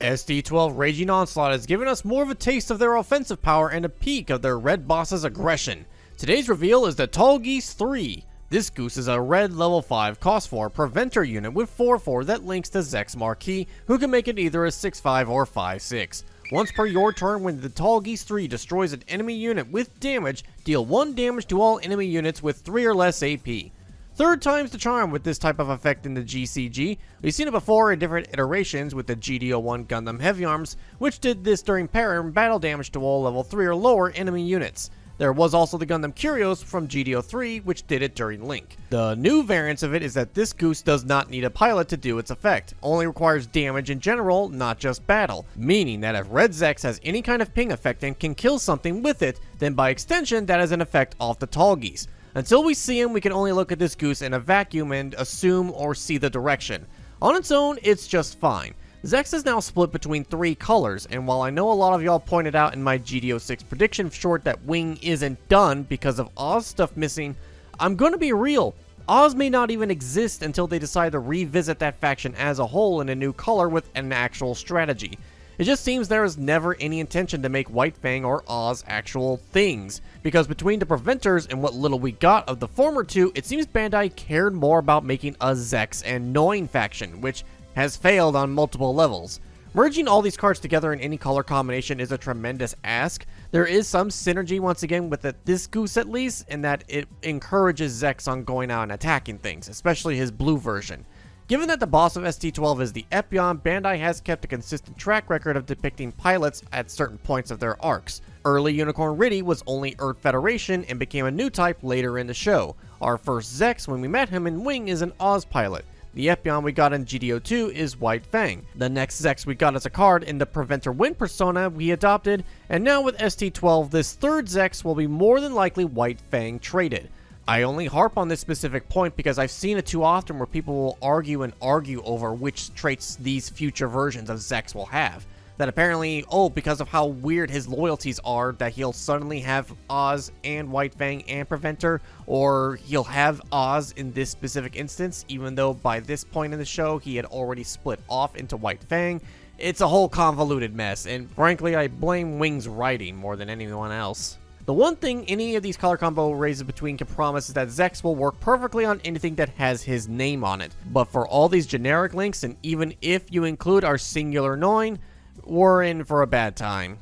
ST12 Raging Onslaught has given us more of a taste of their offensive power and a peek of their red boss's aggression. Today's reveal is the TALLGEESE 3. This goose is a red level 5 cost 4 preventer unit with 4/4 that links to Zek's Marquis, who can make it either a 6/5 or 5/6. Once per your turn, when the TALLGEESE 3 destroys an enemy unit with damage, deal 1 damage to all enemy units with 3 or less AP. Third time's the charm with this type of effect in the GCG. We've seen it before in different iterations with the GDO1 Gundam Heavy Arms, which did this during pair and battle damage to all level 3 or lower enemy units. There was also the Gundam Curios from GDO3, which did it during Link. The new variance of it is that this goose does not need a pilot to do its effect, only requires damage in general, not just battle, meaning that if Red Zex has any kind of ping effect and can kill something with it, then by extension that has an effect off the TALLGEESE. Until we see him, we can only look at this goose in a vacuum and assume or see the direction. On its own, it's just fine. Zex is now split between 3 colors, and while I know a lot of y'all pointed out in my GDO6 prediction short that Wing isn't done because of Oz stuff missing, I'm gonna be real. Oz may not even exist until they decide to revisit that faction as a whole in a new color with an actual strategy. It just seems there is never any intention to make White Fang or Oz actual things, because between the Preventers and what little we got of the former two, it seems Bandai cared more about making a Zex and Noin faction, which has failed on multiple levels. Merging all these cards together in any color combination is a tremendous ask. There is some synergy once again with this goose at least, in that it encourages Zex on going out and attacking things, especially his blue version. Given that the boss of ST12 is the Epion, Bandai has kept a consistent track record of depicting pilots at certain points of their arcs. Early Unicorn Riddy was only Earth Federation and became a new type later in the show. Our first Zex, when we met him in Wing, is an Oz pilot. The Epion we got in GDO2 is White Fang. The next Zex we got as a card in the Preventer Wind persona we adopted, and now with ST12, this third Zex will be more than likely White Fang traded. I only harp on this specific point because I've seen it too often where people will argue and argue over which traits these future versions of Zex will have. That apparently, because of how weird his loyalties are, that he'll suddenly have Oz and White Fang and Preventer, or he'll have Oz in this specific instance, even though by this point in the show he had already split off into White Fang. It's a whole convoluted mess, and frankly I blame Wing's writing more than anyone else. The one thing any of these color combo raises between can promise is that Zex will work perfectly on anything that has his name on it. But for all these generic links, and even if you include our singular Noin, we're in for a bad time.